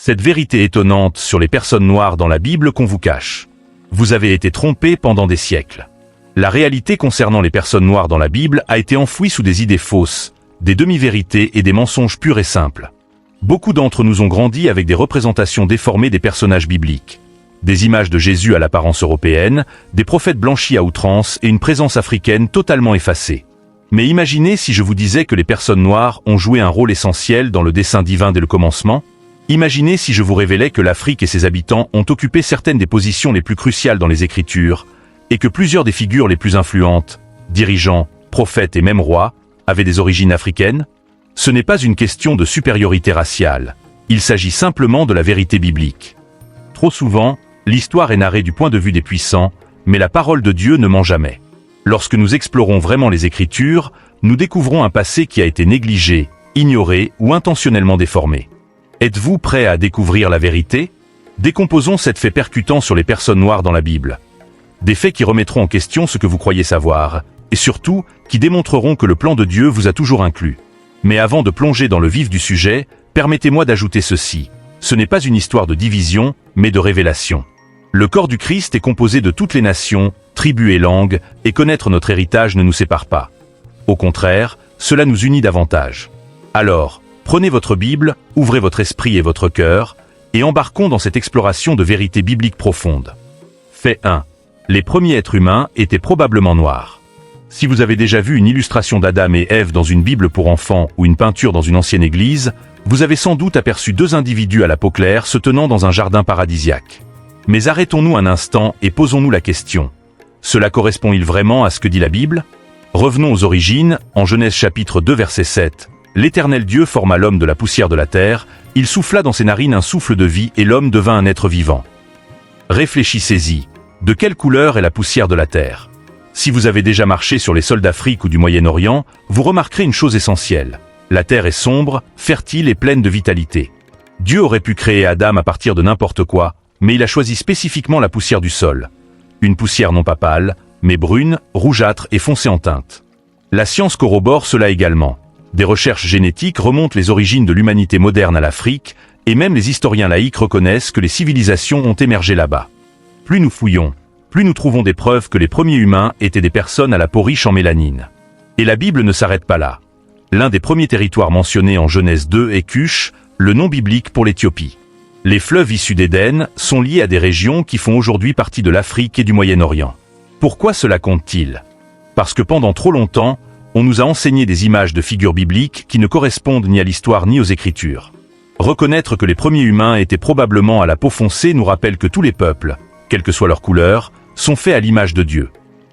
Cette vérité étonnante sur les personnes noires dans la Bible qu'on vous cache. Vous avez été trompé pendant des siècles. La réalité concernant les personnes noires dans la Bible a été enfouie sous des idées fausses, des demi-vérités et des mensonges purs et simples. Beaucoup d'entre nous ont grandi avec des représentations déformées des personnages bibliques. Des images de Jésus à l'apparence européenne, des prophètes blanchis à outrance et une présence africaine totalement effacée. Mais imaginez si je vous disais que les personnes noires ont joué un rôle essentiel dans le dessein divin dès le commencement. Imaginez si je vous révélais que l'Afrique et ses habitants ont occupé certaines des positions les plus cruciales dans les Écritures, et que plusieurs des figures les plus influentes, dirigeants, prophètes et même rois, avaient des origines africaines. Ce n'est pas une question de supériorité raciale, il s'agit simplement de la vérité biblique. Trop souvent, l'histoire est narrée du point de vue des puissants, mais la parole de Dieu ne ment jamais. Lorsque nous explorons vraiment les Écritures, nous découvrons un passé qui a été négligé, ignoré ou intentionnellement déformé. Êtes-vous prêt à découvrir la vérité? Décomposons cette fait percutant sur les personnes noires dans la Bible. Des faits qui remettront en question ce que vous croyez savoir, et surtout, qui démontreront que le plan de Dieu vous a toujours inclus. Mais avant de plonger dans le vif du sujet, permettez-moi d'ajouter ceci. Ce n'est pas une histoire de division, mais de révélation. Le corps du Christ est composé de toutes les nations, tribus et langues, et connaître notre héritage ne nous sépare pas. Au contraire, cela nous unit davantage. Alors, prenez votre Bible, ouvrez votre esprit et votre cœur, et embarquons dans cette exploration de vérité biblique profonde. Fait 1. Les premiers êtres humains étaient probablement noirs. Si vous avez déjà vu une illustration d'Adam et Ève dans une Bible pour enfants ou une peinture dans une ancienne église, vous avez sans doute aperçu deux individus à la peau claire se tenant dans un jardin paradisiaque. Mais arrêtons-nous un instant et posons-nous la question. Cela correspond-il vraiment à ce que dit la Bible? Revenons aux origines, en Genèse chapitre 2 verset 7. L'Éternel Dieu forma l'homme de la poussière de la terre, il souffla dans ses narines un souffle de vie et l'homme devint un être vivant. Réfléchissez-y. De quelle couleur est la poussière de la terre? Si vous avez déjà marché sur les sols d'Afrique ou du Moyen-Orient, vous remarquerez une chose essentielle. La terre est sombre, fertile et pleine de vitalité. Dieu aurait pu créer Adam à partir de n'importe quoi, mais il a choisi spécifiquement la poussière du sol. Une poussière non pas pâle, mais brune, rougeâtre et foncée en teinte. La science corrobore cela également. Des recherches génétiques remontent les origines de l'humanité moderne à l'Afrique, et même les historiens laïcs reconnaissent que les civilisations ont émergé là-bas. Plus nous fouillons, plus nous trouvons des preuves que les premiers humains étaient des personnes à la peau riche en mélanine. Et la Bible ne s'arrête pas là. L'un des premiers territoires mentionnés en Genèse 2 est Cush, le nom biblique pour l'Éthiopie. Les fleuves issus d'Éden sont liés à des régions qui font aujourd'hui partie de l'Afrique et du Moyen-Orient. Pourquoi cela compte-t-il? Parce que pendant trop longtemps, on nous a enseigné des images de figures bibliques qui ne correspondent ni à l'histoire ni aux Écritures. Reconnaître que les premiers humains étaient probablement à la peau foncée nous rappelle que tous les peuples, quelle que soit leur couleur, sont faits à l'image de Dieu.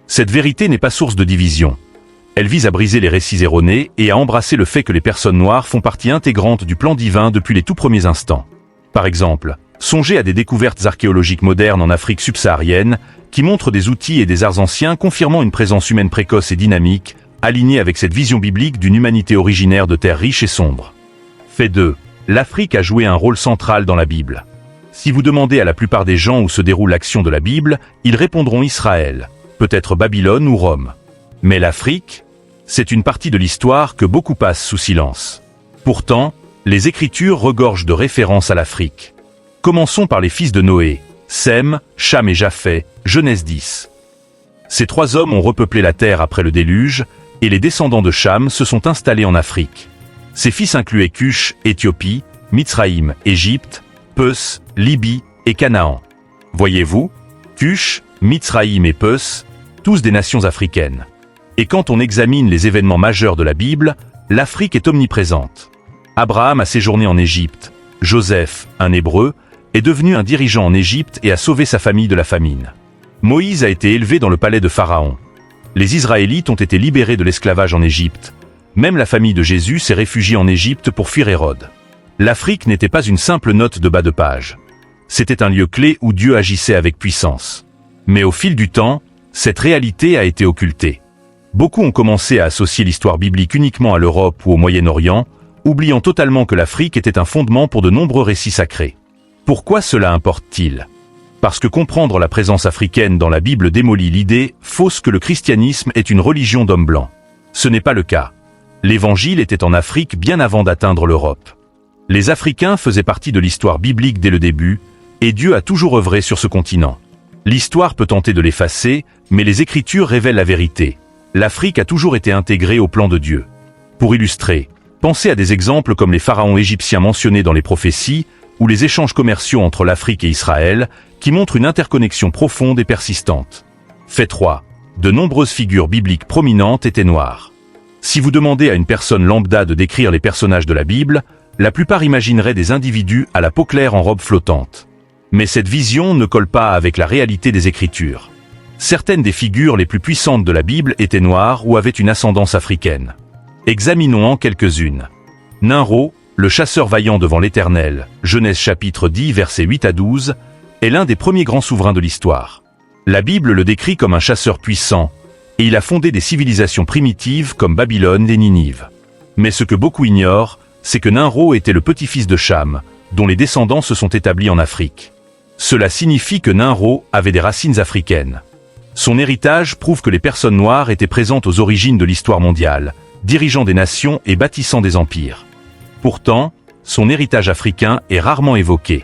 Cette vérité n'est pas source de division. Elle vise à briser les récits erronés et à embrasser le fait que les personnes noires font partie intégrante du plan divin depuis les tout premiers instants. Par exemple, songez à des découvertes archéologiques modernes en Afrique subsaharienne qui montrent des outils et des arts anciens confirmant une présence humaine précoce et dynamique, alignée avec cette vision biblique d'une humanité originaire de terres riches et sombres. Fait 2. L'Afrique a joué un rôle central dans la Bible. Si vous demandez à la plupart des gens où se déroule l'action de la Bible, ils répondront Israël, peut-être Babylone ou Rome. Mais l'Afrique, c'est une partie de l'histoire que beaucoup passent sous silence. Pourtant, les Écritures regorgent de références à l'Afrique. Commençons par les fils de Noé, Sem, Cham et Japheth, Genèse 10. Ces trois hommes ont repeuplé la terre après le déluge, et les descendants de Cham se sont installés en Afrique. Ses fils incluaient Cush, Éthiopie, Mitsraïm, Égypte, Peus, Libye et Canaan. Voyez-vous, Cush, Mitsraïm et Peus, tous des nations africaines. Et quand on examine les événements majeurs de la Bible, l'Afrique est omniprésente. Abraham a séjourné en Égypte. Joseph, un Hébreu, est devenu un dirigeant en Égypte et a sauvé sa famille de la famine. Moïse a été élevé dans le palais de Pharaon. Les Israélites ont été libérés de l'esclavage en Égypte. Même la famille de Jésus s'est réfugiée en Égypte pour fuir Hérode. L'Afrique n'était pas une simple note de bas de page. C'était un lieu clé où Dieu agissait avec puissance. Mais au fil du temps, cette réalité a été occultée. Beaucoup ont commencé à associer l'histoire biblique uniquement à l'Europe ou au Moyen-Orient, oubliant totalement que l'Afrique était un fondement pour de nombreux récits sacrés. Pourquoi cela importe-t-il? Parce que comprendre la présence africaine dans la Bible démolit l'idée fausse que le christianisme est une religion d'hommes blancs. Ce n'est pas le cas. L'Évangile était en Afrique bien avant d'atteindre l'Europe. Les Africains faisaient partie de l'histoire biblique dès le début, et Dieu a toujours œuvré sur ce continent. L'histoire peut tenter de l'effacer, mais les Écritures révèlent la vérité. L'Afrique a toujours été intégrée au plan de Dieu. Pour illustrer, pensez à des exemples comme les pharaons égyptiens mentionnés dans les prophéties, ou les échanges commerciaux entre l'Afrique et Israël, qui montrent une interconnexion profonde et persistante. Fait 3. De nombreuses figures bibliques prominentes étaient noires. Si vous demandez à une personne lambda de décrire les personnages de la Bible, la plupart imagineraient des individus à la peau claire en robe flottante. Mais cette vision ne colle pas avec la réalité des Écritures. Certaines des figures les plus puissantes de la Bible étaient noires ou avaient une ascendance africaine. Examinons-en quelques-unes. Nimrod, le chasseur vaillant devant l'Éternel, Genèse chapitre 10 versets 8 à 12, est l'un des premiers grands souverains de l'histoire. La Bible le décrit comme un chasseur puissant, et il a fondé des civilisations primitives comme Babylone et Ninive. Mais ce que beaucoup ignorent, c'est que Nimrod était le petit-fils de Cham, dont les descendants se sont établis en Afrique. Cela signifie que Nimrod avait des racines africaines. Son héritage prouve que les personnes noires étaient présentes aux origines de l'histoire mondiale, dirigeant des nations et bâtissant des empires. Pourtant, son héritage africain est rarement évoqué.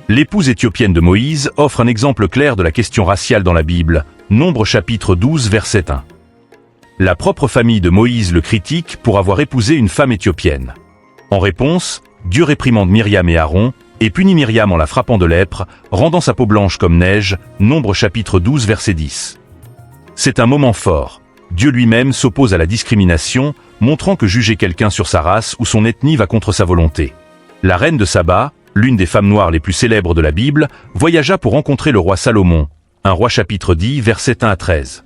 L'épouse éthiopienne de Moïse offre un exemple clair de la question raciale dans la Bible, Nombre chapitre 12 verset 1. La propre famille de Moïse le critique pour avoir épousé une femme éthiopienne. En réponse, Dieu réprimande Myriam et Aaron, et punit Myriam en la frappant de lèpre, rendant sa peau blanche comme neige, Nombre chapitre 12 verset 10. C'est un moment fort. Dieu lui-même s'oppose à la discrimination, montrant que juger quelqu'un sur sa race ou son ethnie va contre sa volonté. La reine de Saba, l'une des femmes noires les plus célèbres de la Bible, voyagea pour rencontrer le roi Salomon, 1 Roi chapitre 10 versets 1 à 13.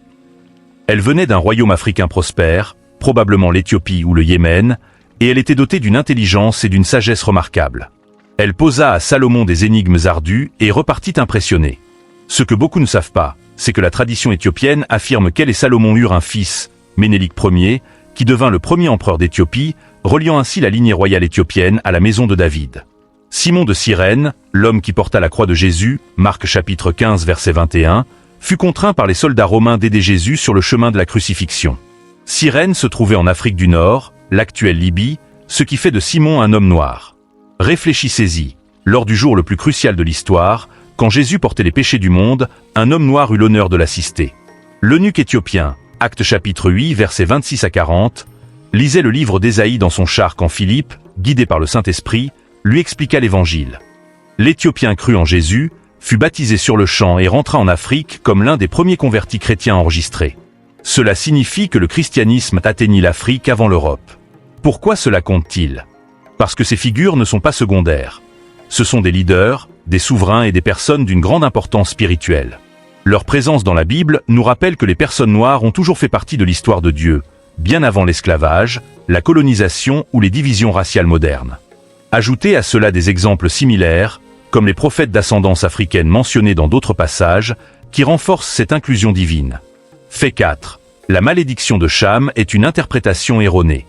Elle venait d'un royaume africain prospère, probablement l'Éthiopie ou le Yémen, et elle était dotée d'une intelligence et d'une sagesse remarquables. Elle posa à Salomon des énigmes ardues et repartit impressionnée. Ce que beaucoup ne savent pas, c'est que la tradition éthiopienne affirme qu'elle et Salomon eurent un fils, Ménélik Ier, qui devint le premier empereur d'Éthiopie, reliant ainsi la lignée royale éthiopienne à la maison de David. Simon de Cyrène, l'homme qui porta la croix de Jésus, Marc chapitre 15 verset 21, fut contraint par les soldats romains d'aider Jésus sur le chemin de la crucifixion. Cyrène se trouvait en Afrique du Nord, l'actuelle Libye, ce qui fait de Simon un homme noir. Réfléchissez-y, lors du jour le plus crucial de l'histoire, quand Jésus portait les péchés du monde, un homme noir eut l'honneur de l'assister. L'eunuque éthiopien, Actes chapitre 8 versets 26 à 40, lisait le livre d'Ésaïe dans son char quand Philippe, guidé par le Saint-Esprit, lui expliqua l'Évangile. L'Éthiopien crut en Jésus, fut baptisé sur le champ et rentra en Afrique comme l'un des premiers convertis chrétiens enregistrés. Cela signifie que le christianisme atteignit l'Afrique avant l'Europe. Pourquoi cela compte-t-il? Parce que ces figures ne sont pas secondaires. Ce sont des leaders, des souverains et des personnes d'une grande importance spirituelle. Leur présence dans la Bible nous rappelle que les personnes noires ont toujours fait partie de l'histoire de Dieu, bien avant l'esclavage, la colonisation ou les divisions raciales modernes. Ajoutez à cela des exemples similaires, comme les prophètes d'ascendance africaine mentionnés dans d'autres passages, qui renforcent cette inclusion divine. Fait 4. La malédiction de Cham est une interprétation erronée.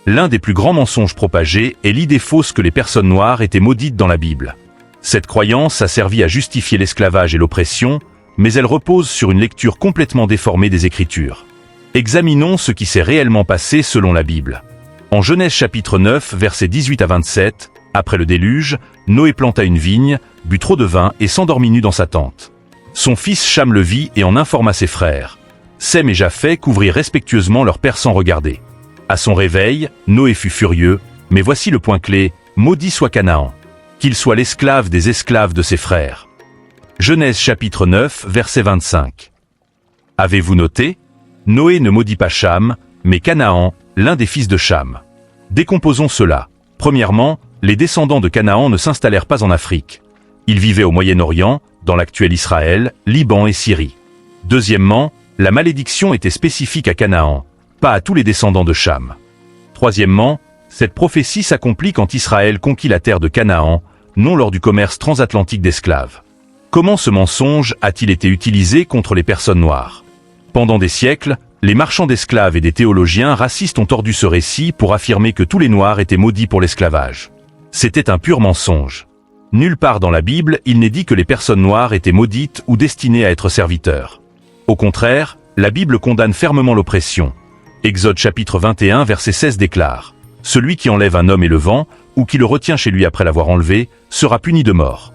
L'un des plus grands mensonges propagés est l'idée fausse que les personnes noires étaient maudites dans la Bible. Cette croyance a servi à justifier l'esclavage et l'oppression, mais elle repose sur une lecture complètement déformée des Écritures. Examinons ce qui s'est réellement passé selon la Bible. En Genèse chapitre 9, versets 18 à 27, après le déluge, Noé planta une vigne, but trop de vin et s'endormit nu dans sa tente. Son fils Cham le vit et en informa ses frères. Sem et Japheth couvrirent respectueusement leur père sans regarder. À son réveil, Noé fut furieux, mais voici le point clé, maudit soit Canaan. Qu'il soit l'esclave des esclaves de ses frères. Genèse chapitre 9, verset 25. Avez-vous noté? Noé ne maudit pas Cham, mais Canaan, l'un des fils de Cham. Décomposons cela. Premièrement, les descendants de Canaan ne s'installèrent pas en Afrique. Ils vivaient au Moyen-Orient, dans l'actuel Israël, Liban et Syrie. Deuxièmement, la malédiction était spécifique à Canaan, pas à tous les descendants de Cham. Troisièmement, cette prophétie s'accomplit quand Israël conquit la terre de Canaan, non lors du commerce transatlantique d'esclaves. Comment ce mensonge a-t-il été utilisé contre les personnes noires? Pendant des siècles, les marchands d'esclaves et des théologiens racistes ont tordu ce récit pour affirmer que tous les Noirs étaient maudits pour l'esclavage. C'était un pur mensonge. Nulle part dans la Bible, il n'est dit que les personnes noires étaient maudites ou destinées à être serviteurs. Au contraire, la Bible condamne fermement l'oppression. Exode chapitre 21 verset 16 déclare « Celui qui enlève un homme et le vend, ou qui le retient chez lui après l'avoir enlevé, sera puni de mort.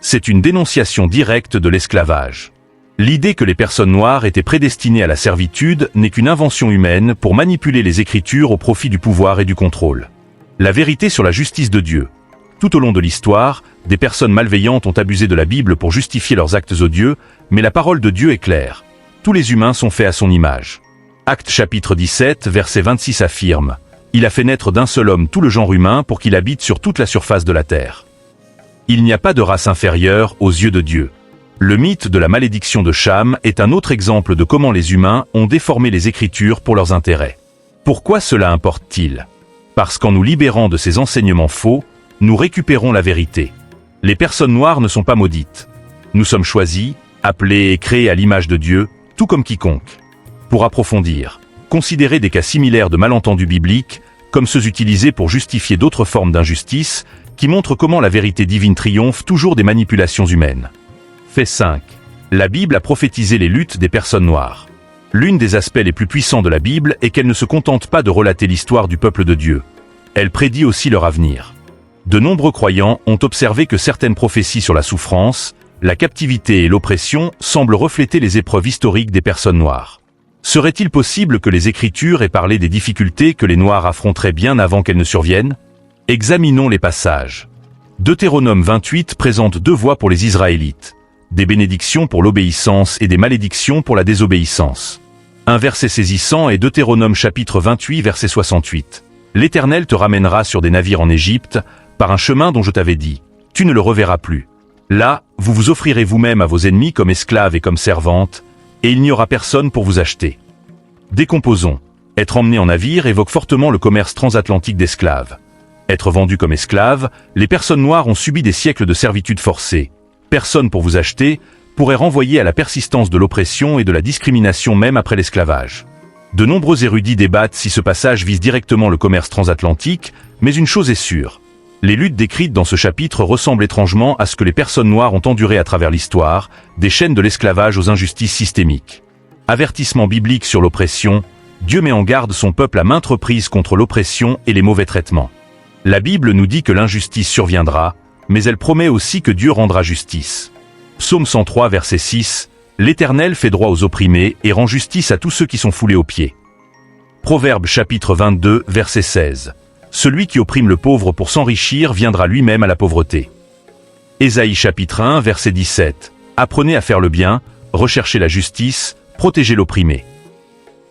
C'est une dénonciation directe de l'esclavage. L'idée que les personnes noires étaient prédestinées à la servitude n'est qu'une invention humaine pour manipuler les Écritures au profit du pouvoir et du contrôle. La vérité sur la justice de Dieu. Tout au long de l'histoire, des personnes malveillantes ont abusé de la Bible pour justifier leurs actes odieux, mais la parole de Dieu est claire. Tous les humains sont faits à son image. Actes chapitre 17, verset 26 affirme « Il a fait naître d'un seul homme tout le genre humain pour qu'il habite sur toute la surface de la terre. » Il n'y a pas de race inférieure aux yeux de Dieu. Le mythe de la malédiction de Cham est un autre exemple de comment les humains ont déformé les Écritures pour leurs intérêts. Pourquoi cela importe-t-il? Parce qu'en nous libérant de ces enseignements faux, nous récupérons la vérité. Les personnes noires ne sont pas maudites. Nous sommes choisis, appelés et créés à l'image de Dieu, tout comme quiconque. Pour approfondir, considérez des cas similaires de malentendus bibliques, comme ceux utilisés pour justifier d'autres formes d'injustice, qui montrent comment la vérité divine triomphe toujours des manipulations humaines. Fait 5. La Bible a prophétisé les luttes des personnes noires. L'une des aspects les plus puissants de la Bible est qu'elle ne se contente pas de relater l'histoire du peuple de Dieu. Elle prédit aussi leur avenir. De nombreux croyants ont observé que certaines prophéties sur la souffrance, la captivité et l'oppression semblent refléter les épreuves historiques des personnes noires. Serait-il possible que les Écritures aient parlé des difficultés que les Noirs affronteraient bien avant qu'elles ne surviennent? Examinons les passages. Deutéronome 28 présente deux voies pour les Israélites. Des bénédictions pour l'obéissance et des malédictions pour la désobéissance. Un verset saisissant est Deutéronome chapitre 28 verset 68. L'Éternel te ramènera sur des navires en Égypte, par un chemin dont je t'avais dit. Tu ne le reverras plus. Là, vous vous offrirez vous-même à vos ennemis comme esclaves et comme servantes, et il n'y aura personne pour vous acheter. Décomposons. Être emmené en navire évoque fortement le commerce transatlantique d'esclaves. Être vendu comme esclaves, les personnes noires ont subi des siècles de servitude forcée. Personne pour vous acheter pourrait renvoyer à la persistance de l'oppression et de la discrimination même après l'esclavage. De nombreux érudits débattent si ce passage vise directement le commerce transatlantique, mais une chose est sûre. Les luttes décrites dans ce chapitre ressemblent étrangement à ce que les personnes noires ont enduré à travers l'histoire, des chaînes de l'esclavage aux injustices systémiques. Avertissement biblique sur l'oppression, Dieu met en garde son peuple à maintes reprises contre l'oppression et les mauvais traitements. La Bible nous dit que l'injustice surviendra, mais elle promet aussi que Dieu rendra justice. Psaume 103 verset 6, L'Éternel fait droit aux opprimés et rend justice à tous ceux qui sont foulés aux pieds. Proverbe chapitre 22 verset 16, Celui qui opprime le pauvre pour s'enrichir viendra lui-même à la pauvreté. Ésaïe chapitre 1 verset 17, Apprenez à faire le bien, recherchez la justice, protégez l'opprimé.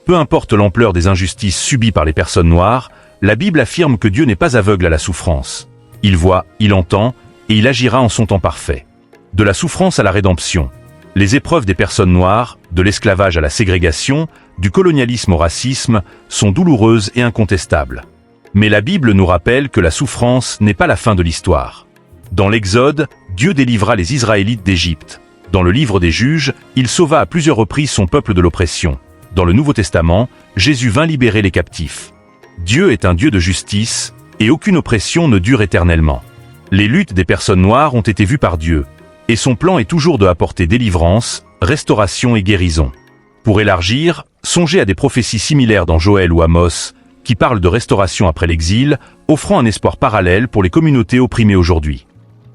Peu importe l'ampleur des injustices subies par les personnes noires, la Bible affirme que Dieu n'est pas aveugle à la souffrance. Il voit, il entend, et il agira en son temps parfait. De la souffrance à la rédemption. Les épreuves des personnes noires, de l'esclavage à la ségrégation, du colonialisme au racisme, sont douloureuses et incontestables. Mais la Bible nous rappelle que la souffrance n'est pas la fin de l'histoire. Dans l'Exode, Dieu délivra les Israélites d'Égypte. Dans le livre des Juges, il sauva à plusieurs reprises son peuple de l'oppression. Dans le Nouveau Testament, Jésus vint libérer les captifs. Dieu est un Dieu de justice, et aucune oppression ne dure éternellement. Les luttes des personnes noires ont été vues par Dieu, et son plan est toujours de apporter délivrance, restauration et guérison. Pour élargir, songez à des prophéties similaires dans Joël ou Amos, qui parlent de restauration après l'exil, offrant un espoir parallèle pour les communautés opprimées aujourd'hui.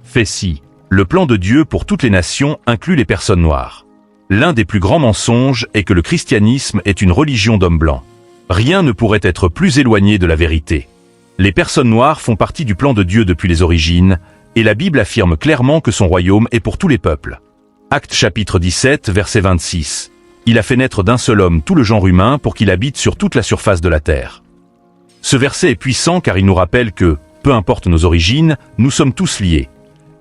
Fait 6. Le plan de Dieu pour toutes les nations inclut les personnes noires. L'un des plus grands mensonges est que le christianisme est une religion d'hommes blancs. Rien ne pourrait être plus éloigné de la vérité. Les personnes noires font partie du plan de Dieu depuis les origines, et la Bible affirme clairement que son royaume est pour tous les peuples. Actes chapitre 17, verset 26. Il a fait naître d'un seul homme tout le genre humain pour qu'il habite sur toute la surface de la terre. Ce verset est puissant car il nous rappelle que, peu importe nos origines, nous sommes tous liés.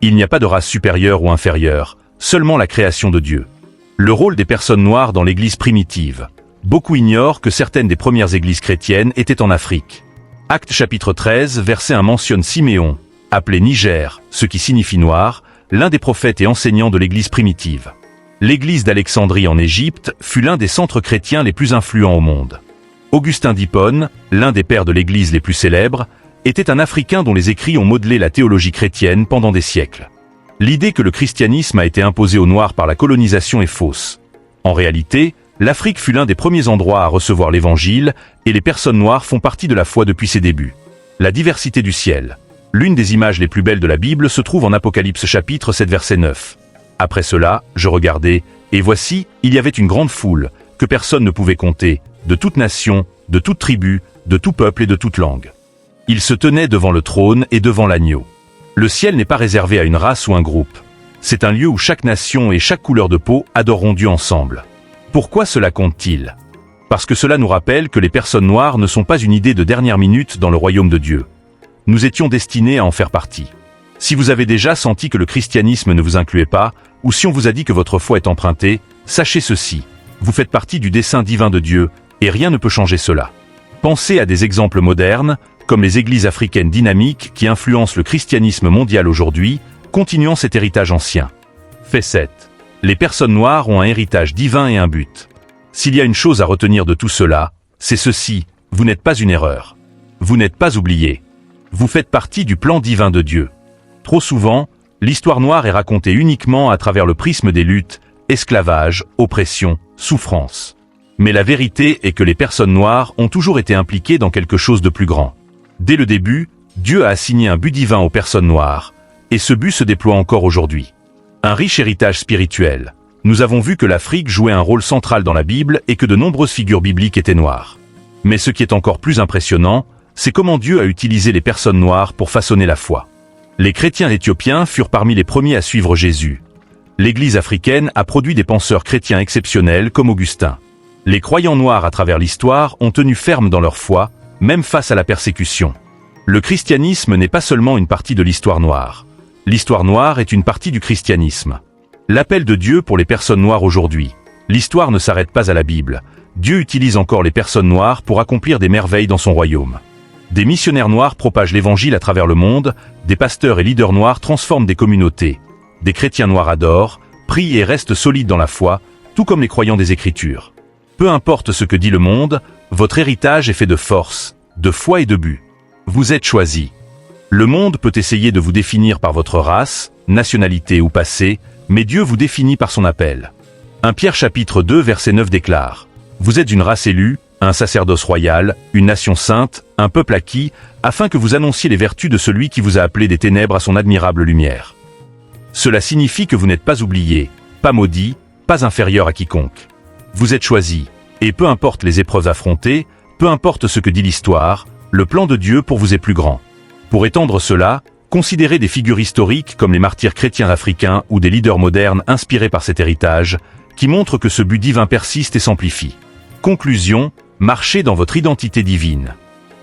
Il n'y a pas de race supérieure ou inférieure, seulement la création de Dieu. Le rôle des personnes noires dans l'Église primitive. Beaucoup ignorent que certaines des premières églises chrétiennes étaient en Afrique. Actes chapitre 13, verset 1 mentionne Siméon, appelé Niger, ce qui signifie noir, l'un des prophètes et enseignants de l'Église primitive. L'Église d'Alexandrie en Égypte fut l'un des centres chrétiens les plus influents au monde. Augustin d'Hippone, l'un des pères de l'Église les plus célèbres, était un Africain dont les écrits ont modelé la théologie chrétienne pendant des siècles. L'idée que le christianisme a été imposé aux Noirs par la colonisation est fausse. En réalité, l'Afrique fut l'un des premiers endroits à recevoir l'Évangile, et les personnes noires font partie de la foi depuis ses débuts. La diversité du ciel. L'une des images les plus belles de la Bible se trouve en Apocalypse chapitre 7 verset 9. Après cela, je regardai, et voici, il y avait une grande foule, que personne ne pouvait compter, de toute nation, de toute tribu, de tout peuple et de toute langue. Ils se tenaient devant le trône et devant l'agneau. Le ciel n'est pas réservé à une race ou un groupe. C'est un lieu où chaque nation et chaque couleur de peau adoreront Dieu ensemble. Pourquoi cela compte-t-il? Parce que cela nous rappelle que les personnes noires ne sont pas une idée de dernière minute dans le royaume de Dieu. Nous étions destinés à en faire partie. Si vous avez déjà senti que le christianisme ne vous incluait pas, ou si on vous a dit que votre foi est empruntée, sachez ceci. Vous faites partie du dessein divin de Dieu, et rien ne peut changer cela. Pensez à des exemples modernes, comme les églises africaines dynamiques qui influencent le christianisme mondial aujourd'hui, continuant cet héritage ancien. Fait 7. Les personnes noires ont un héritage divin et un but. S'il y a une chose à retenir de tout cela, c'est ceci, vous n'êtes pas une erreur. Vous n'êtes pas oublié. Vous faites partie du plan divin de Dieu. Trop souvent, l'histoire noire est racontée uniquement à travers le prisme des luttes, esclavage, oppression, souffrance. Mais la vérité est que les personnes noires ont toujours été impliquées dans quelque chose de plus grand. Dès le début, Dieu a assigné un but divin aux personnes noires, et ce but se déploie encore aujourd'hui. Un riche héritage spirituel. Nous avons vu que l'Afrique jouait un rôle central dans la Bible et que de nombreuses figures bibliques étaient noires. Mais ce qui est encore plus impressionnant, c'est comment Dieu a utilisé les personnes noires pour façonner la foi. Les chrétiens éthiopiens furent parmi les premiers à suivre Jésus. L'Église africaine a produit des penseurs chrétiens exceptionnels comme Augustin. Les croyants noirs à travers l'histoire ont tenu ferme dans leur foi, même face à la persécution. Le christianisme n'est pas seulement une partie de l'histoire noire. L'histoire noire est une partie du christianisme. L'appel de Dieu pour les personnes noires aujourd'hui. L'histoire ne s'arrête pas à la Bible. Dieu utilise encore les personnes noires pour accomplir des merveilles dans son royaume. Des missionnaires noirs propagent l'évangile à travers le monde, des pasteurs et leaders noirs transforment des communautés. Des chrétiens noirs adorent, prient et restent solides dans la foi, tout comme les croyants des Écritures. Peu importe ce que dit le monde, votre héritage est fait de force, de foi et de but. Vous êtes choisis. Le monde peut essayer de vous définir par votre race, nationalité ou passé, mais Dieu vous définit par son appel. 1 Pierre chapitre 2 verset 9 déclare « Vous êtes une race élue, un sacerdoce royal, une nation sainte, un peuple acquis, afin que vous annonciez les vertus de celui qui vous a appelé des ténèbres à son admirable lumière. » Cela signifie que vous n'êtes pas oublié, pas maudit, pas inférieur à quiconque. Vous êtes choisis, et peu importe les épreuves affrontées, peu importe ce que dit l'histoire, le plan de Dieu pour vous est plus grand. Pour étendre cela, considérez des figures historiques comme les martyrs chrétiens africains ou des leaders modernes inspirés par cet héritage, qui montrent que ce but divin persiste et s'amplifie. Conclusion, marchez dans votre identité divine.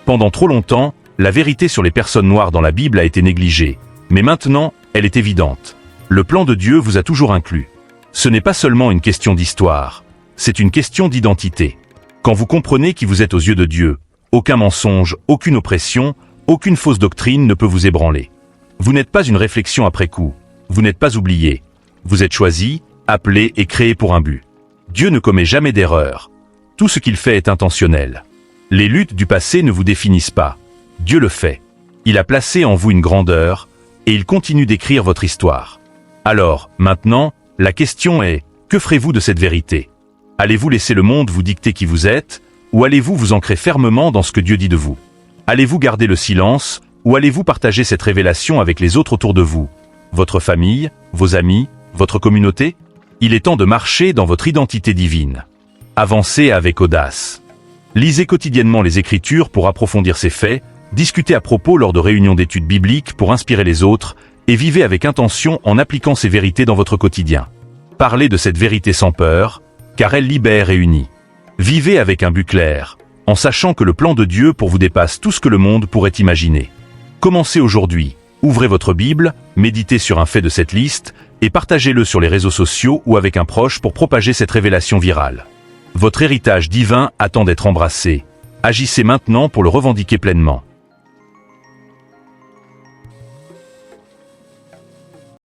Pendant trop longtemps, la vérité sur les personnes noires dans la Bible a été négligée, mais maintenant, elle est évidente. Le plan de Dieu vous a toujours inclus. Ce n'est pas seulement une question d'histoire, c'est une question d'identité. Quand vous comprenez qui vous êtes aux yeux de Dieu, aucun mensonge, aucune oppression, aucune fausse doctrine ne peut vous ébranler. Vous n'êtes pas une réflexion après coup, vous n'êtes pas oublié. Vous êtes choisi, appelé et créé pour un but. Dieu ne commet jamais d'erreur. Tout ce qu'il fait est intentionnel. Les luttes du passé ne vous définissent pas. Dieu le fait. Il a placé en vous une grandeur, et il continue d'écrire votre histoire. Alors, maintenant, la question est, que ferez-vous de cette vérité? Allez-vous laisser le monde vous dicter qui vous êtes, ou allez-vous vous ancrer fermement dans ce que Dieu dit de vous? Allez-vous garder le silence, ou allez-vous partager cette révélation avec les autres autour de vous? Votre famille, vos amis, votre communauté? Il est temps de marcher dans votre identité divine. Avancez avec audace. Lisez quotidiennement les Écritures pour approfondir ces faits, discutez à propos lors de réunions d'études bibliques pour inspirer les autres, et vivez avec intention en appliquant ces vérités dans votre quotidien. Parlez de cette vérité sans peur, car elle libère et unit. Vivez avec un but clair, en sachant que le plan de Dieu pour vous dépasse tout ce que le monde pourrait imaginer. Commencez aujourd'hui, ouvrez votre Bible, méditez sur un fait de cette liste, et partagez-le sur les réseaux sociaux ou avec un proche pour propager cette révélation virale. Votre héritage divin attend d'être embrassé. Agissez maintenant pour le revendiquer pleinement.